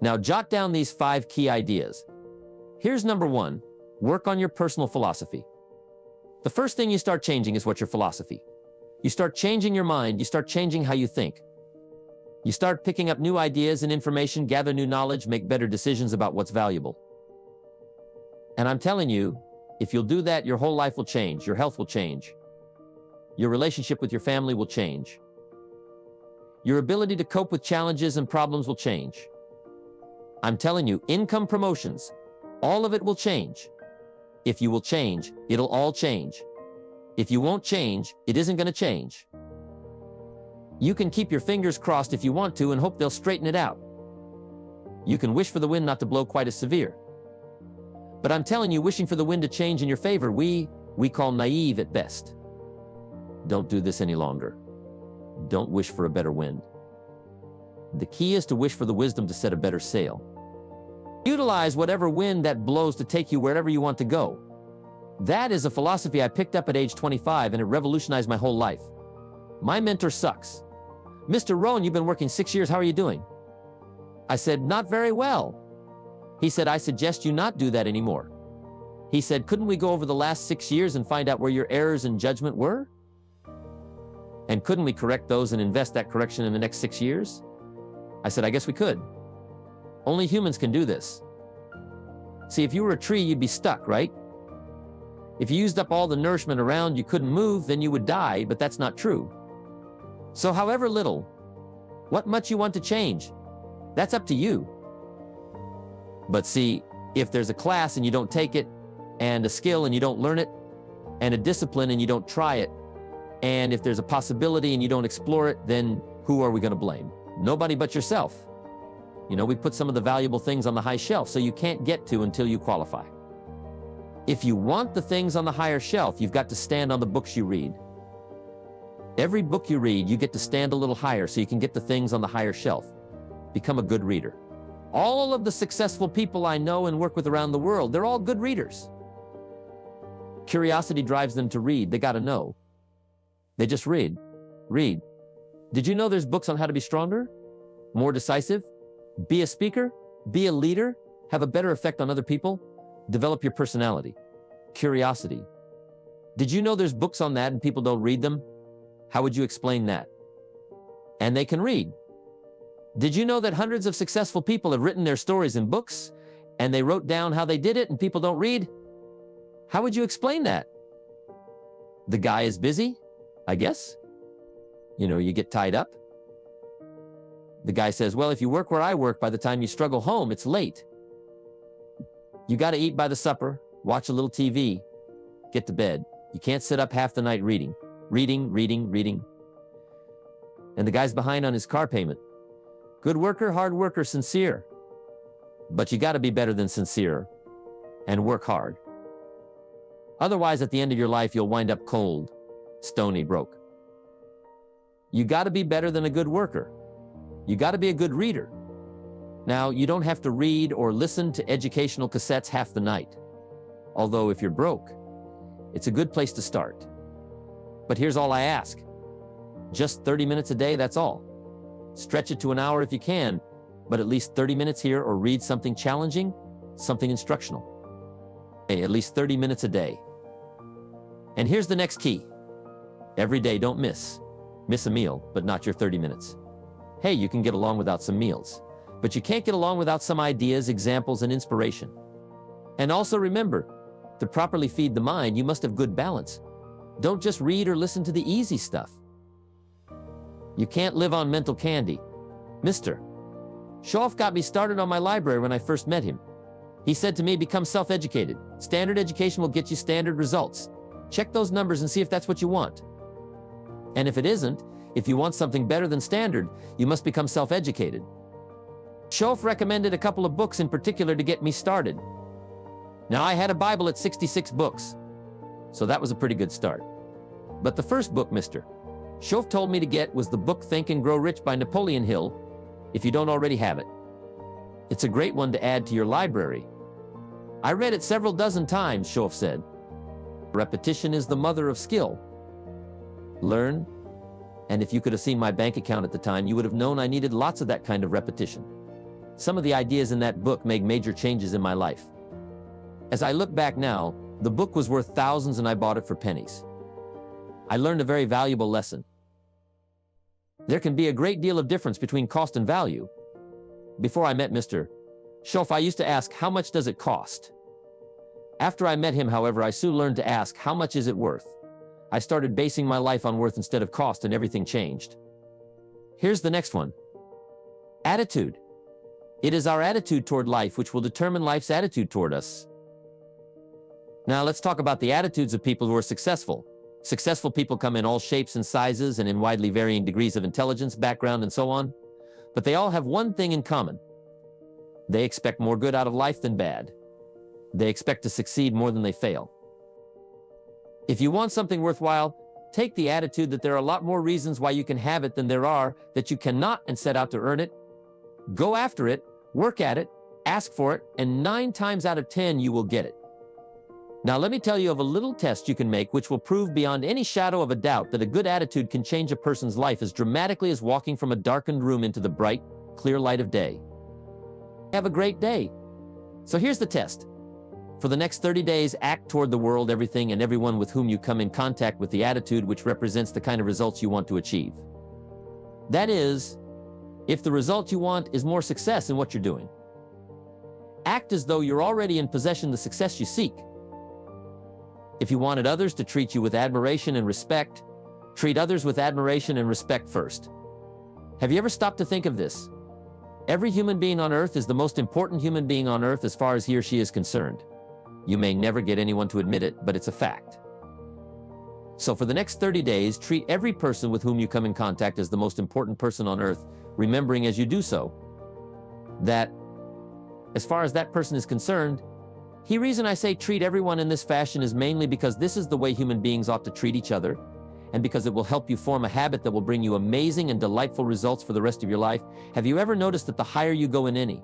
Now jot down these 5 key ideas. Here's number 1, work on your personal philosophy. The first thing you start changing is what's your philosophy. You start changing your mind, you start changing how you think. You start picking up new ideas and information, gather new knowledge, make better decisions about what's valuable. And I'm telling you, if you'll do that, your whole life will change, your health will change. Your relationship with your family will change. Your ability to cope with challenges and problems will change. I'm telling you, income promotions, all of it will change. If you will change, it'll all change. If you won't change, it isn't going to change. You can keep your fingers crossed if you want to and hope they'll straighten it out. You can wish for the wind not to blow quite as severe. But I'm telling you, wishing for the wind to change in your favor, we call naive at best. Don't do this any longer. Don't wish for a better wind. The key is to wish for the wisdom to set a better sail. Utilize whatever wind that blows to take you wherever you want to go. That is a philosophy I picked up at age 25, and it revolutionized my whole life. My mentor sucks. Mr. Rohn, you've been working 6 years, how are you doing? I said, not very well. He said, I suggest you not do that anymore. He said, couldn't we go over the last 6 years and find out where your errors in judgment were? And couldn't we correct those and invest that correction in the next 6 years? I said, I guess we could. Only humans can do this. See, if you were a tree, you'd be stuck, right? If you used up all the nourishment around, you couldn't move, then you would die, but that's not true. So however little, what much you want to change, that's up to you. But see, if there's a class and you don't take it, and a skill and you don't learn it, and a discipline and you don't try it, and if there's a possibility and you don't explore it, then who are we going to blame? Nobody but yourself. You know, we put some of the valuable things on the high shelf, so you can't get to until you qualify. If you want the things on the higher shelf, you've got to stand on the books you read. Every book you read, you get to stand a little higher so you can get the things on the higher shelf. Become a good reader. All of the successful people I know and work with around the world, they're all good readers. Curiosity drives them to read. They got to know. They just read. Read. Did you know there's books on how to be stronger, more decisive, be a speaker, be a leader, have a better effect on other people, develop your personality? Curiosity. Did you know there's books on that and people don't read them? How would you explain that? And they can read. Did you know that hundreds of successful people have written their stories in books and they wrote down how they did it and people don't read? How would you explain that? The guy is busy, I guess. You know, you get tied up. The guy says, well, if you work where I work, by the time you struggle home, it's late. You got to eat by the supper, watch a little TV, get to bed. You can't sit up half the night reading. Reading. And the guy's behind on his car payment. Good worker, hard worker, sincere. But you got to be better than sincere and work hard. Otherwise, at the end of your life, you'll wind up cold, stony, broke. You got to be better than a good worker. You got to be a good reader. Now, you don't have to read or listen to educational cassettes half the night. Although if you're broke, it's a good place to start. But here's all I ask. Just 30 minutes a day, that's all. Stretch it to an hour if you can, but at least 30 minutes here, or read something challenging, something instructional. Hey, at least 30 minutes a day. And here's the next key. Every day, don't miss. Miss a meal, but not your 30 minutes. Hey, you can get along without some meals, but you can't get along without some ideas, examples, and inspiration. And also remember, to properly feed the mind, you must have good balance. Don't just read or listen to the easy stuff. You can't live on mental candy. Mr. Schoff got me started on my library when I first met him. He said to me, become self-educated. Standard education will get you standard results. Check those numbers and see if that's what you want. And if it isn't, if you want something better than standard, you must become self-educated. Schoff recommended a couple of books in particular to get me started. Now, I had a Bible at 66 books, so that was a pretty good start. But the first book Mr. Schoff told me to get was the book Think and Grow Rich by Napoleon Hill, if you don't already have it. It's a great one to add to your library. I read it several dozen times, Schoff said. Repetition is the mother of skill. Learn, and if you could have seen my bank account at the time, you would have known I needed lots of that kind of repetition. Some of the ideas in that book made major changes in my life. As I look back now, the book was worth thousands and I bought it for pennies. I learned a very valuable lesson. There can be a great deal of difference between cost and value. Before I met Mr. Schoff, I used to ask, how much does it cost? After I met him, however, I soon learned to ask, how much is it worth? I started basing my life on worth instead of cost, and everything changed. Here's the next one. Attitude. It is our attitude toward life which will determine life's attitude toward us. Now let's talk about the attitudes of people who are successful. Successful people come in all shapes and sizes and in widely varying degrees of intelligence, background, and so on. But they all have one thing in common. They expect more good out of life than bad. They expect to succeed more than they fail. If you want something worthwhile, take the attitude that there are a lot more reasons why you can have it than there are that you cannot, and set out to earn it. Go after it, work at it, ask for it, and 9 times out of 10 you will get it. Now let me tell you of a little test you can make which will prove beyond any shadow of a doubt that a good attitude can change a person's life as dramatically as walking from a darkened room into the bright, clear light of day. Have a great day. So here's the test. For the next 30 days, act toward the world, everything, and everyone with whom you come in contact with the attitude which represents the kind of results you want to achieve. That is, if the result you want is more success in what you're doing. Act as though you're already in possession of the success you seek. If you wanted others to treat you with admiration and respect, treat others with admiration and respect first. Have you ever stopped to think of this? Every human being on earth is the most important human being on earth as far as he or she is concerned. You may never get anyone to admit it, but it's a fact. So for the next 30 days, treat every person with whom you come in contact as the most important person on earth, remembering as you do so that, as far as that person is concerned, the reason I say treat everyone in this fashion is mainly because this is the way human beings ought to treat each other, and because it will help you form a habit that will bring you amazing and delightful results for the rest of your life. Have you ever noticed that the higher you go in any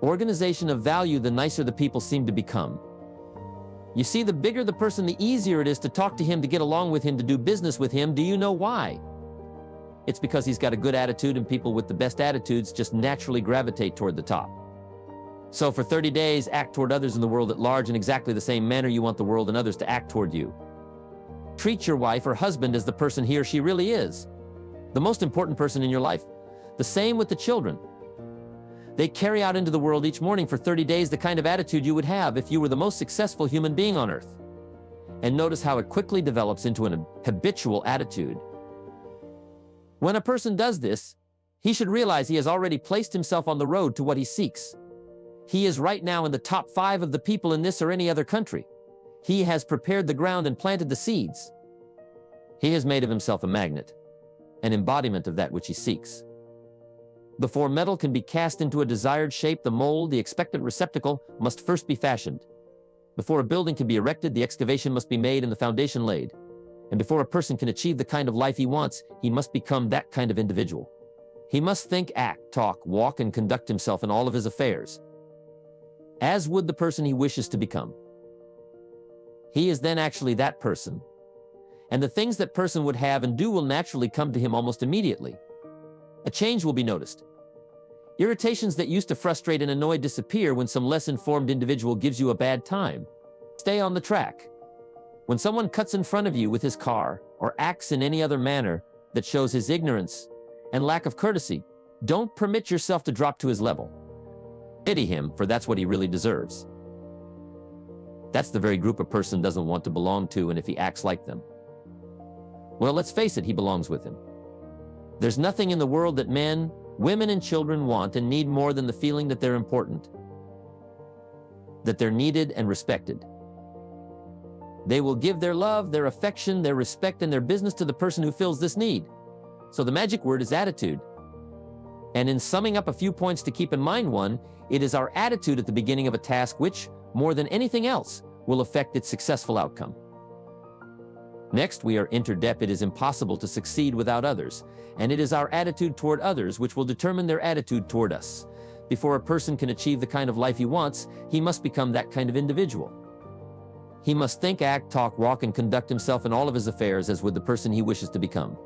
organization of value, the nicer the people seem to become? You see, the bigger the person, the easier it is to talk to him, to get along with him, to do business with him. Do you know why? It's because he's got a good attitude, and people with the best attitudes just naturally gravitate toward the top. So for 30 days, act toward others in the world at large in exactly the same manner you want the world and others to act toward you. Treat your wife or husband as the person he or she really is, the most important person in your life. The same with the children. They carry out into the world each morning for 30 days the kind of attitude you would have if you were the most successful human being on earth. And notice how it quickly develops into an habitual attitude. When a person does this, he should realize he has already placed himself on the road to what he seeks. He is right now in the top 5 of the people in this or any other country. He has prepared the ground and planted the seeds. He has made of himself a magnet, an embodiment of that which he seeks. Before metal can be cast into a desired shape, the mold, the expected receptacle, must first be fashioned. Before a building can be erected, the excavation must be made and the foundation laid. And before a person can achieve the kind of life he wants, he must become that kind of individual. He must think, act, talk, walk, and conduct himself in all of his affairs as would the person he wishes to become. He is then actually that person. And the things that person would have and do will naturally come to him almost immediately. A change will be noticed. Irritations that used to frustrate and annoy disappear when some less informed individual gives you a bad time. Stay on the track. When someone cuts in front of you with his car or acts in any other manner that shows his ignorance and lack of courtesy, don't permit yourself to drop to his level. Pity him, for that's what he really deserves. That's the very group a person doesn't want to belong to, and if he acts like them, well, let's face it, he belongs with him. There's nothing in the world that men, women, and children want and need more than the feeling that they're important, that they're needed and respected. They will give their love, their affection, their respect, and their business to the person who fills this need. So the magic word is attitude. And in summing up a few points to keep in mind, one, it is our attitude at the beginning of a task which, more than anything else, will affect its successful outcome. Next, we are interdep. It is impossible to succeed without others, and it is our attitude toward others which will determine their attitude toward us. Before a person can achieve the kind of life he wants, he must become that kind of individual. He must think, act, talk, walk, and conduct himself in all of his affairs as would the person he wishes to become.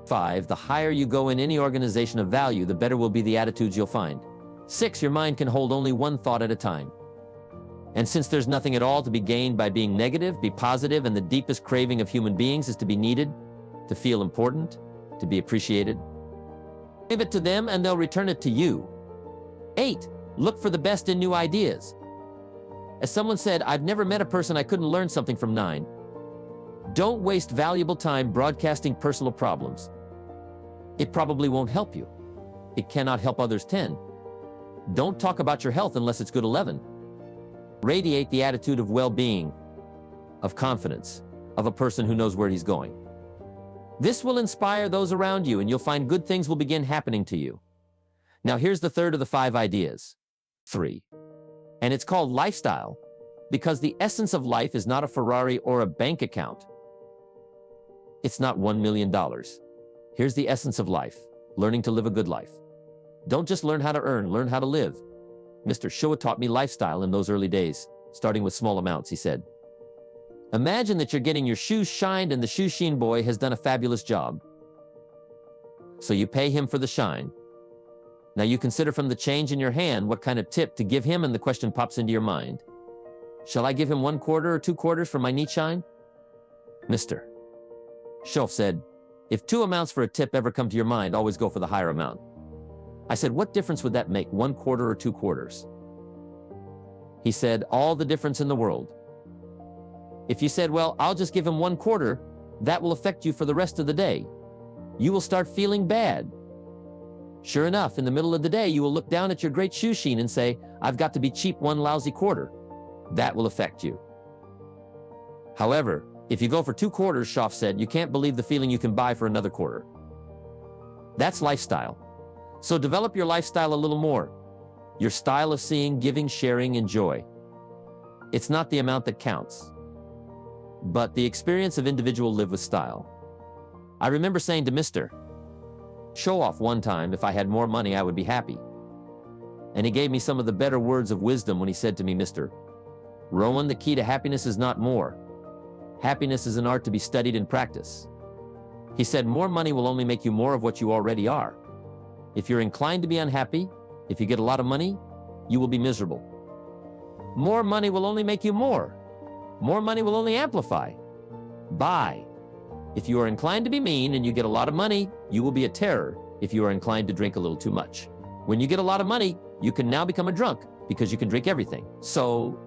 5. The higher you go in any organization of value, the better will be the attitudes you'll find. 6, your mind can hold only one thought at a time. And since there's nothing at all to be gained by being negative, be positive, and the deepest craving of human beings is to be needed, to feel important, to be appreciated. Give it to them and they'll return it to you. 8, look for the best in new ideas. As someone said, I've never met a person I couldn't learn something from. 9, don't waste valuable time broadcasting personal problems. It probably won't help you. It cannot help others. 10, don't talk about your health unless it's good. 11, radiate the attitude of well-being, of confidence, of a person who knows where he's going. This will inspire those around you and you'll find good things will begin happening to you. Now here's the third of the 5 ideas. 3, and it's called lifestyle because the essence of life is not a Ferrari or a bank account. It's not $1 million. Here's the essence of life, learning to live a good life. Don't just learn how to earn, learn how to live. Mr. Showa taught me lifestyle in those early days, starting with small amounts, he said. Imagine that you're getting your shoes shined and the shoe sheen boy has done a fabulous job. So you pay him for the shine. Now you consider from the change in your hand what kind of tip to give him and the question pops into your mind. Shall I give him 1 quarter or 2 quarters for my neat shine? Mr. Shof said, if 2 amounts for a tip ever come to your mind, always go for the higher amount. I said, what difference would that make, 1 quarter or 2 quarters? He said, all the difference in the world. If you said, well, I'll just give him 1 quarter, that will affect you for the rest of the day. You will start feeling bad. Sure enough, in the middle of the day, you will look down at your great shoe sheen and say, I've got to be cheap 1 lousy quarter. That will affect you. However, if you go for 2 quarters, Shoff said, you can't believe the feeling you can buy for another quarter. That's lifestyle. So develop your lifestyle a little more. Your style of seeing, giving, sharing, and joy. It's not the amount that counts, but the experience of individual live with style. I remember saying to Mr. Showoff one time, if I had more money, I would be happy. And he gave me some of the better words of wisdom when he said to me, Mr. Rohn, the key to happiness is not more. Happiness is an art to be studied and practiced. He said, more money will only make you more of what you already are. If you're inclined to be unhappy, if you get a lot of money, you will be miserable. More money will only make you more. More money will only amplify. Buy. If you are inclined to be mean and you get a lot of money, you will be a terror if you are inclined to drink a little too much. When you get a lot of money, you can now become a drunk because you can drink everything. So,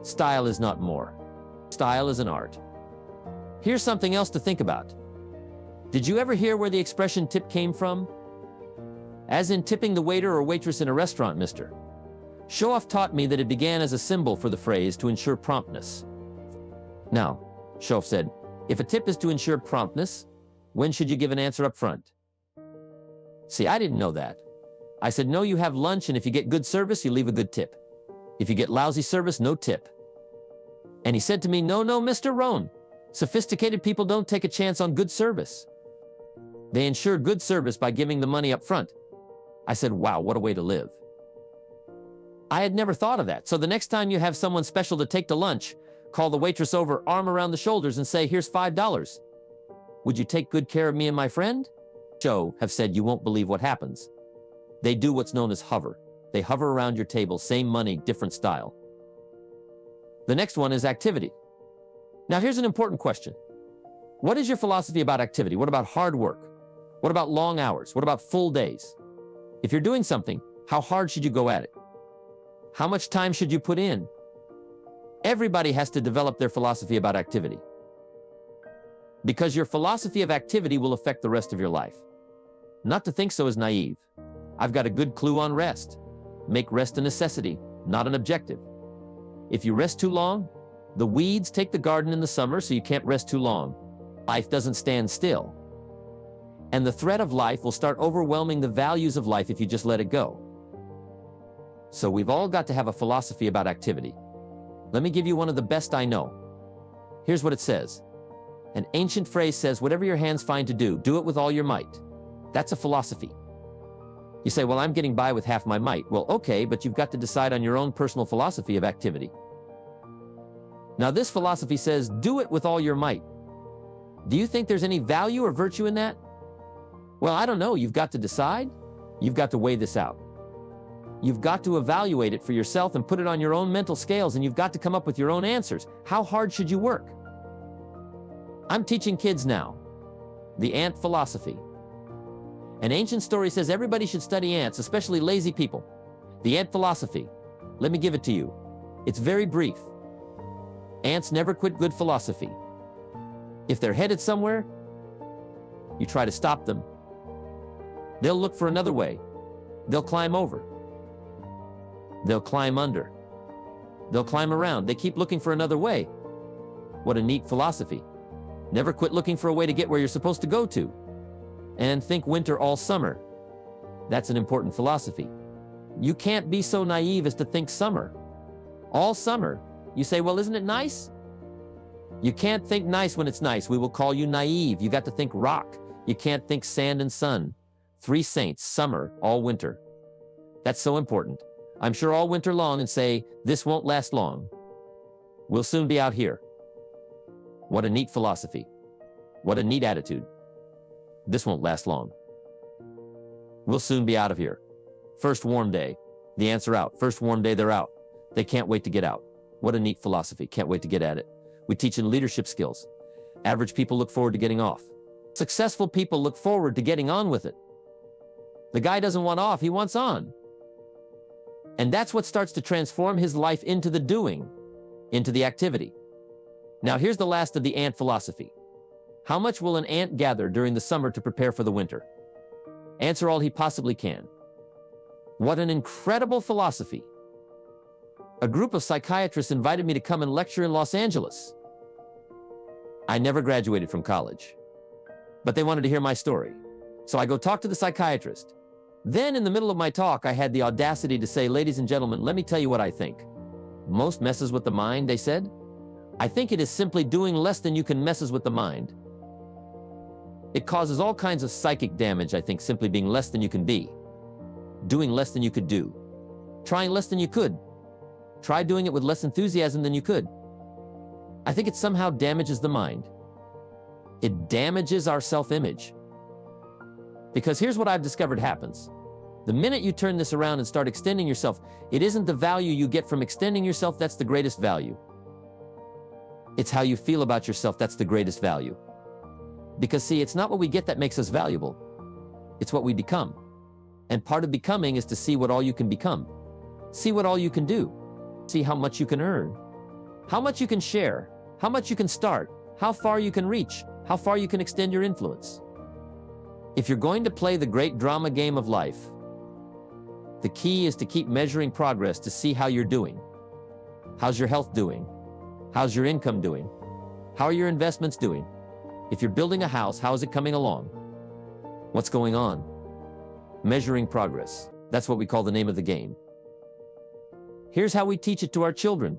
style is not more. Style is an art. Here's something else to think about. Did you ever hear where the expression tip came from? As in tipping the waiter or waitress in a restaurant, Mr. Showoff taught me that it began as a symbol for the phrase to ensure promptness. Now, Showoff said, if a tip is to ensure promptness, when should you give an answer up front? See, I didn't know that. I said, no, you have lunch, and if you get good service, you leave a good tip. If you get lousy service, no tip. And he said to me, no, Mr. Rohn, sophisticated people don't take a chance on good service. They ensure good service by giving the money up front. I said, wow, what a way to live. I had never thought of that. So the next time you have someone special to take to lunch, call the waitress over, arm around the shoulders, and say, here's $5. Would you take good care of me and my friend? Joe have said you won't believe what happens. They do what's known as hover. They hover around your table, same money, different style. The next one is activity. Now here's an important question. What is your philosophy about activity? What about hard work? What about long hours? What about full days? If you're doing something, how hard should you go at it? How much time should you put in? Everybody has to develop their philosophy about activity. Because your philosophy of activity will affect the rest of your life. Not to think so is naive. I've got a good clue on rest. Make rest a necessity, not an objective. If you rest too long, the weeds take the garden in the summer, so you can't rest too long. Life doesn't stand still. And the threat of life will start overwhelming the values of life if you just let it go. So we've all got to have a philosophy about activity. Let me give you one of the best I know. Here's what it says. An ancient phrase says, whatever your hands find to do it with all your might. That's a philosophy. You say, well, I'm getting by with half my might. Well, okay, but you've got to decide on your own personal philosophy of activity. Now, this philosophy says, do it with all your might. Do you think there's any value or virtue in that? Well, I don't know. You've got to decide. You've got to weigh this out. You've got to evaluate it for yourself and put it on your own mental scales, and you've got to come up with your own answers. How hard should you work? I'm teaching kids now the ant philosophy. An ancient story says everybody should study ants, especially lazy people. The ant philosophy. Let me give it to you. It's very brief. Ants never quit good philosophy. If they're headed somewhere, you try to stop them. They'll look for another way. They'll climb over. They'll climb under. They'll climb around. They keep looking for another way. What a neat philosophy. Never quit looking for a way to get where you're supposed to go to. And think winter all summer. That's an important philosophy. You can't be so naive as to think summer. All summer. You say, well, isn't it nice? You can't think nice when it's nice. We will call you naive. You got to think rock. You can't think sand and sun. 3 saints, summer, all winter. That's so important. I'm sure all winter long and say, this won't last long. We'll soon be out here. What a neat philosophy. What a neat attitude. This won't last long. We'll soon be out of here. First warm day, the ants are out. First warm day, they're out. They can't wait to get out. What a neat philosophy. Can't wait to get at it. We teach in leadership skills. Average people look forward to getting off. Successful people look forward to getting on with it. The guy doesn't want off, he wants on. And that's what starts to transform his life into the doing, into the activity. Now here's the last of the ant philosophy. How much will an ant gather during the summer to prepare for the winter? Answer all he possibly can. What an incredible philosophy. A group of psychiatrists invited me to come and lecture in Los Angeles. I never graduated from college, but they wanted to hear my story. So I go talk to the psychiatrist. Then in the middle of my talk, I had the audacity to say, ladies and gentlemen, let me tell you what I think. Most messes with the mind, they said. I think it is simply doing less than you can messes with the mind. It causes all kinds of psychic damage, I think, simply being less than you can be. Doing less than you could do. Trying less than you could. Try doing it with less enthusiasm than you could. I think it somehow damages the mind. It damages our self-image. Because here's what I've discovered happens. The minute you turn this around and start extending yourself, it isn't the value you get from extending yourself that's the greatest value. It's how you feel about yourself that's the greatest value. Because see, it's not what we get that makes us valuable. It's what we become. And part of becoming is to see what all you can become. See what all you can do. See how much you can earn. How much you can share. How much you can start. How far you can reach. How far you can extend your influence. If you're going to play the great drama game of life, the key is to keep measuring progress to see how you're doing. How's your health doing? How's your income doing? How are your investments doing? If you're building a house, how is it coming along? What's going on? Measuring progress. That's what we call the name of the game. Here's how we teach it to our children.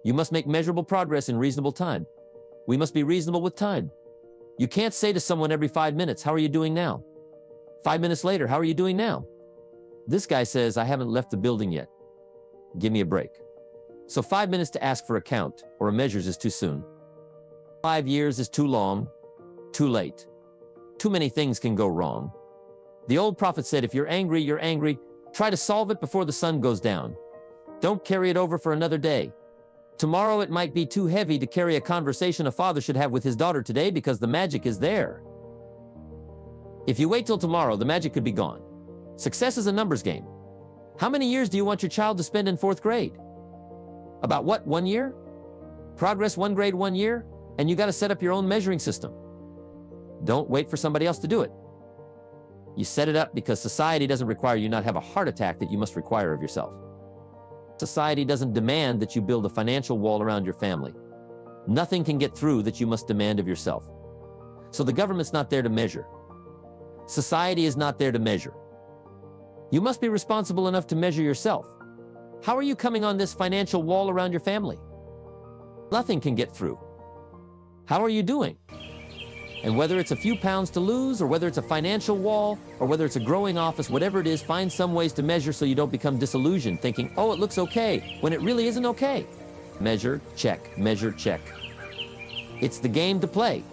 You must make measurable progress in reasonable time. We must be reasonable with time. You can't say to someone every 5 minutes, how are you doing now? 5 minutes later, how are you doing now? This guy says, I haven't left the building yet. Give me a break. So 5 minutes to ask for a count or a measures is too soon. 5 years is too long, too late. Too many things can go wrong. The old prophet said, if you're angry, you're angry. Try to solve it before the sun goes down. Don't carry it over for another day. Tomorrow it might be too heavy to carry a conversation a father should have with his daughter today because the magic is there. If you wait till tomorrow, the magic could be gone. Success is a numbers game. How many years do you want your child to spend in 4th grade? About what, 1 year? Progress 1 grade, 1 year? And you got to set up your own measuring system. Don't wait for somebody else to do it. You set it up because society doesn't require you not have a heart attack that you must require of yourself. Society doesn't demand that you build a financial wall around your family. Nothing can get through that you must demand of yourself. So the government's not there to measure. Society is not there to measure. You must be responsible enough to measure yourself. How are you coming on this financial wall around your family? Nothing can get through. How are you doing? And whether it's a few pounds to lose, or whether it's a financial wall, or whether it's a growing office, whatever it is, find some ways to measure so you don't become disillusioned, thinking, oh, it looks okay, when it really isn't okay. Measure, check, measure, check. It's the game to play.